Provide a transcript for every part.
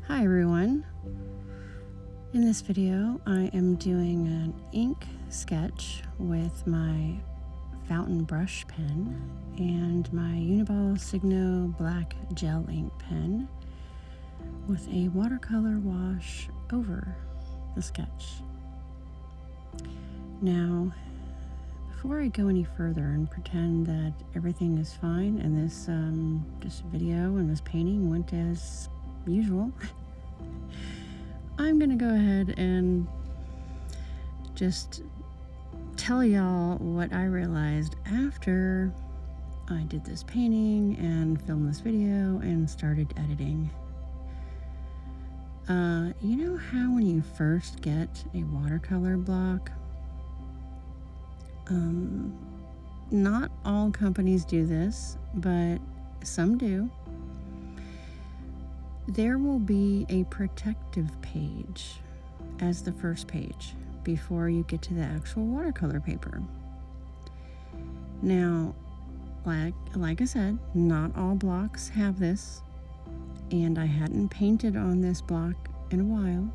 Hi everyone. In this video I am doing an ink sketch with my fountain brush pen and my UMBER Signo black gel ink pen with a watercolor wash over the sketch. Now, before I go any further and pretend that everything is fine and this video and this painting went as usual, I'm gonna go ahead and just tell y'all what I realized after I did this painting and filmed this video and started editing. You know how when you first get a watercolor block, not all companies do this, but some do. There will be a protective page as the first page before you get to the actual watercolor paper. Now, like I said, not all blocks have this, and I hadn't painted on this block in a while,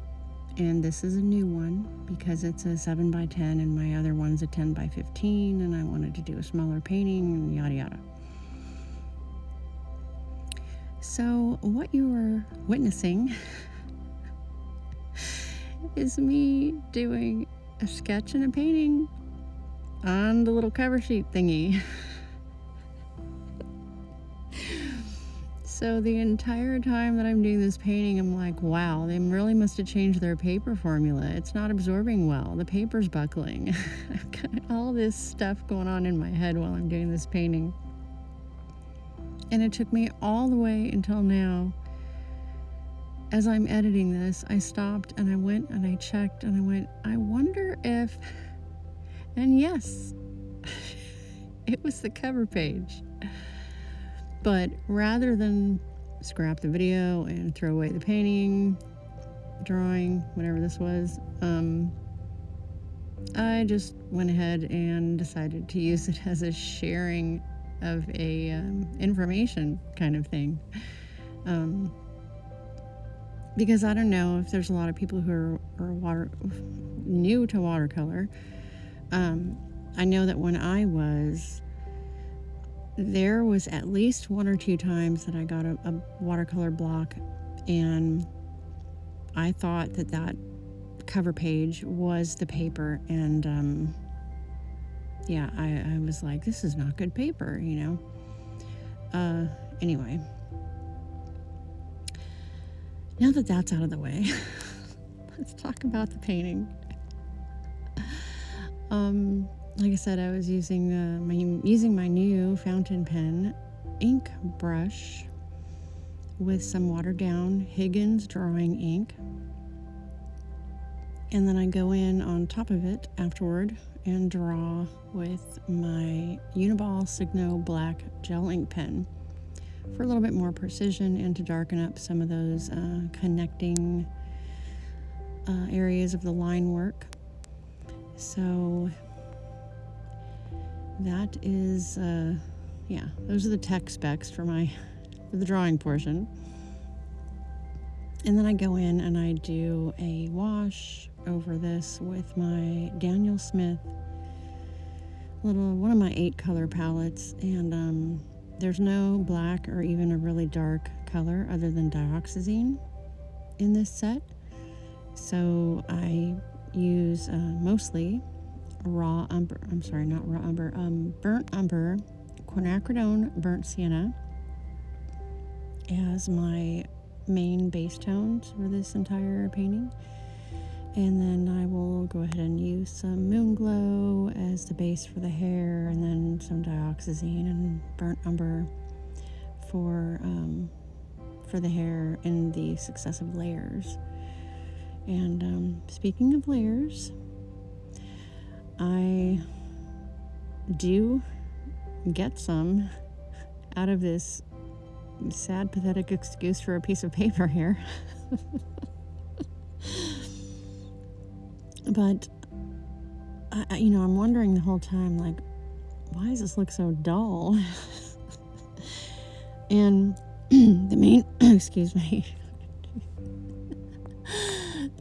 and this is a new one because it's a 7x10 and my other one's a 10x15, and I wanted to do a smaller painting and yada yada. So what you are witnessing is me doing a sketch and a painting on the little cover sheet thingy. So the entire time that I'm doing this painting, I'm like, wow, they really must have changed their paper formula. It's not absorbing well. The paper's buckling. I've got all this stuff going on in my head while I'm doing this painting. And it took me all the way until now. As I'm editing this, I stopped and I went and I checked and I went, I wonder if, and yes, it was the cover page. But rather than scrap the video and throw away the painting, drawing, whatever this was, I just went ahead and decided to use it as a sharing of a information kind of thing. Because I don't know if there's a lot of people who are new to watercolor. I know that when I was, there was at least 1 or 2 times that I got a watercolor block, and I thought that cover page was the paper, and yeah, I was like, this is not good paper, you know. Anyway, now that that's out of the way, let's talk about the painting. Like I said, I was using my new fountain pen ink brush with some watered down Higgins drawing ink, and then I go in on top of it afterward and draw with my UMBER Signo black gel ink pen for a little bit more precision and to darken up some of those connecting areas of the line work. So that is, yeah, those are the tech specs for the drawing portion. And then I go in and I do a wash over this with my Daniel Smith one of my 8 color palettes, and there's no black or even a really dark color other than DIOXAZINE in this set. So I use mostly burnt umber, quinacridone burnt sienna as my main base tones for this entire painting. And then I will go ahead and use some Moon Glow as the base for the hair, and then some DIOXAZINE and burnt umber for the hair in the successive layers. And speaking of layers, I do get some out of this sad, pathetic excuse for a piece of paper here. But, I'm wondering the whole time, like, why does this look so dull? And the main, excuse me,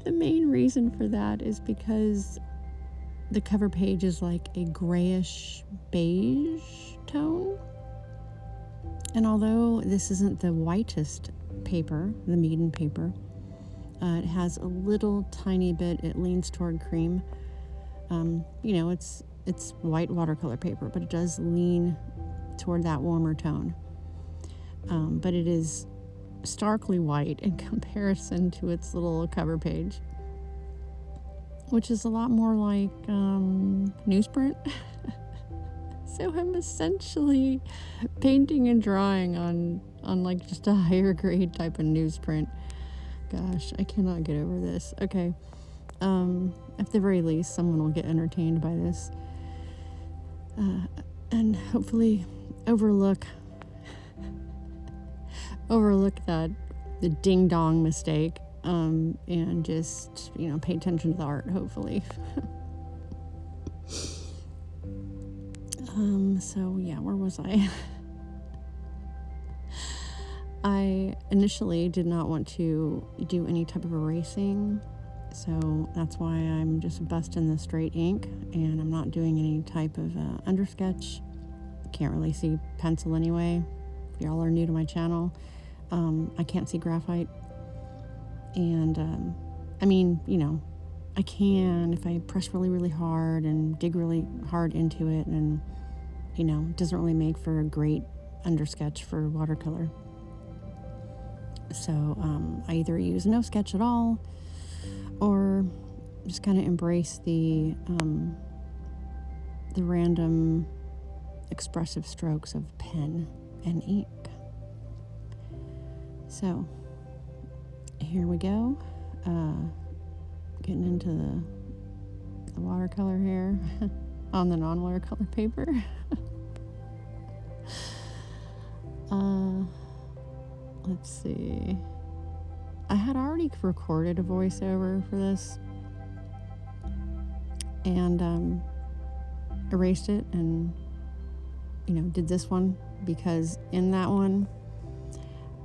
the main reason for that is because the cover page is like a grayish beige tone. And although this isn't the whitest paper, the MEEDEN paper, it has a little tiny bit, it leans toward cream. It's white watercolor paper, but it does lean toward that warmer tone. But it is starkly white in comparison to its little cover page, which is a lot more like newsprint. So I'm essentially painting and drawing on like just a higher grade type of newsprint. Gosh, I cannot get over this. Okay. At the very least, someone will get entertained by this. And hopefully overlook that the ding dong mistake, and just, pay attention to the art, hopefully. So yeah, where was I? I initially did not want to do any type of erasing, so that's why I'm just busting the straight ink, and I'm not doing any type of undersketch. Can't really see pencil anyway. If y'all are new to my channel, I can't see graphite, and I can if I press really, really hard and dig really hard into it, and it doesn't really make for a great undersketch for watercolor. So I either use no sketch at all, or just kind of embrace the random expressive strokes of pen and ink. So here we go, getting into the watercolor here on the non-watercolor paper. Let's see. I had already recorded a voiceover for this and erased it and did this one, because in that one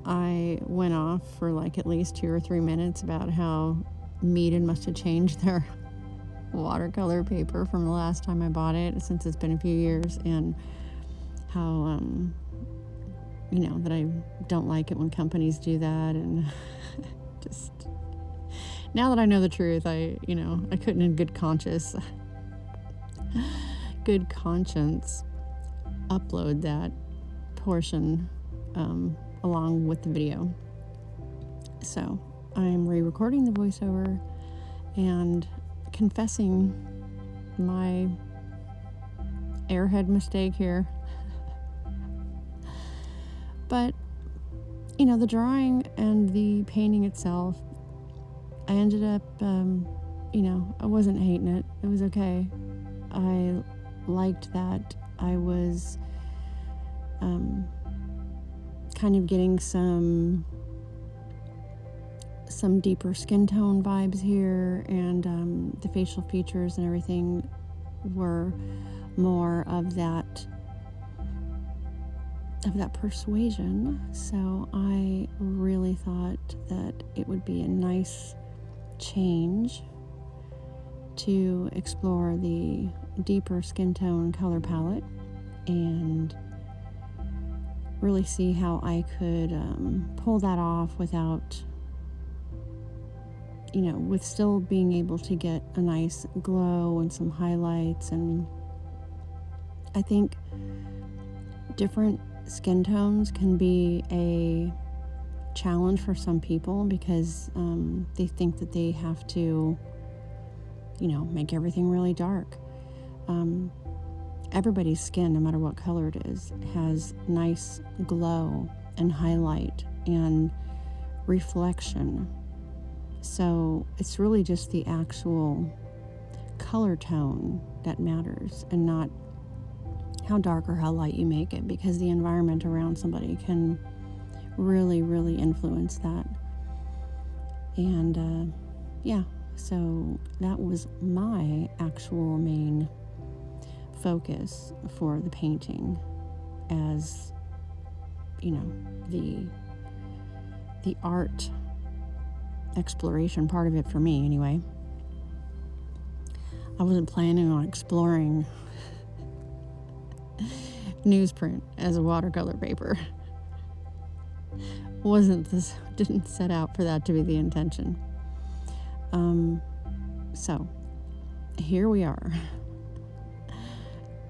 I went off for like at least 2 or 3 minutes about how MEEDEN must have changed their watercolor paper from the last time I bought it, since it's been a few years, and how that I don't like it when companies do that, and just now that I know the truth, I couldn't in good conscience upload that portion along with the video. So I'm re-recording the voiceover and confessing my airhead mistake here. But the drawing and the painting itself, I ended up I wasn't hating it. It was okay. I liked that I was kind of getting some deeper skin tone vibes here, and the facial features and everything were more of that persuasion. So I really thought that it would be a nice change to explore the deeper skin tone color palette and really see how I could pull that off without, with still being able to get a nice glow and some highlights. And I think different skin tones can be a challenge for some people, because they think that they have to make everything really dark. Everybody's skin, no matter what color it is, has nice glow and highlight and reflection. So it's really just the actual color tone that matters, and not how dark or how light you make it, because the environment around somebody can really, really influence that. And so that was my actual main focus for the painting as, you know, the art exploration part of it for me anyway. I wasn't planning on exploring newsprint as a watercolor paper. Didn't set out for that to be the intention. So here we are.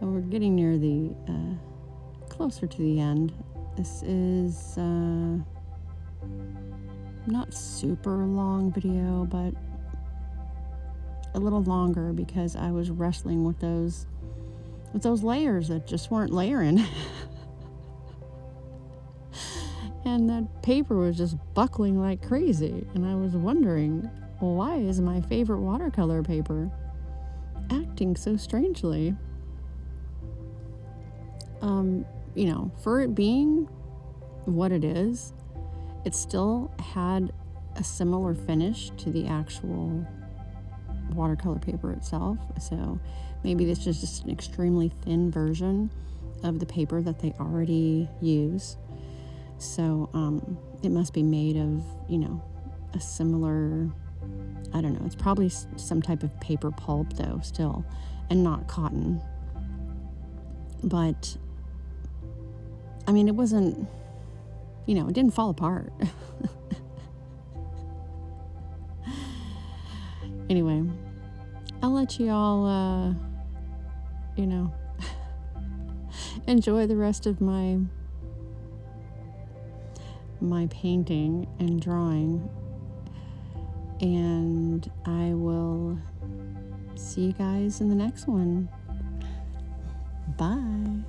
We're getting near the closer to the end. This is not super long video, but a little longer because I was wrestling with those layers that just weren't layering. And that paper was just buckling like crazy, and I was wondering, why is my favorite watercolor paper acting so strangely? You know, for it being what it is, it still had a similar finish to the actual watercolor paper itself. So maybe this is just an extremely thin version of the paper that they already use. So it must be made of, you know, a similar, I don't know, it's probably some type of paper pulp though still, and not cotton. But I mean, it wasn't, you know, it didn't fall apart. Anyway, I'll let you all, you know, enjoy the rest of my painting and drawing, and I will see you guys in the next one. Bye.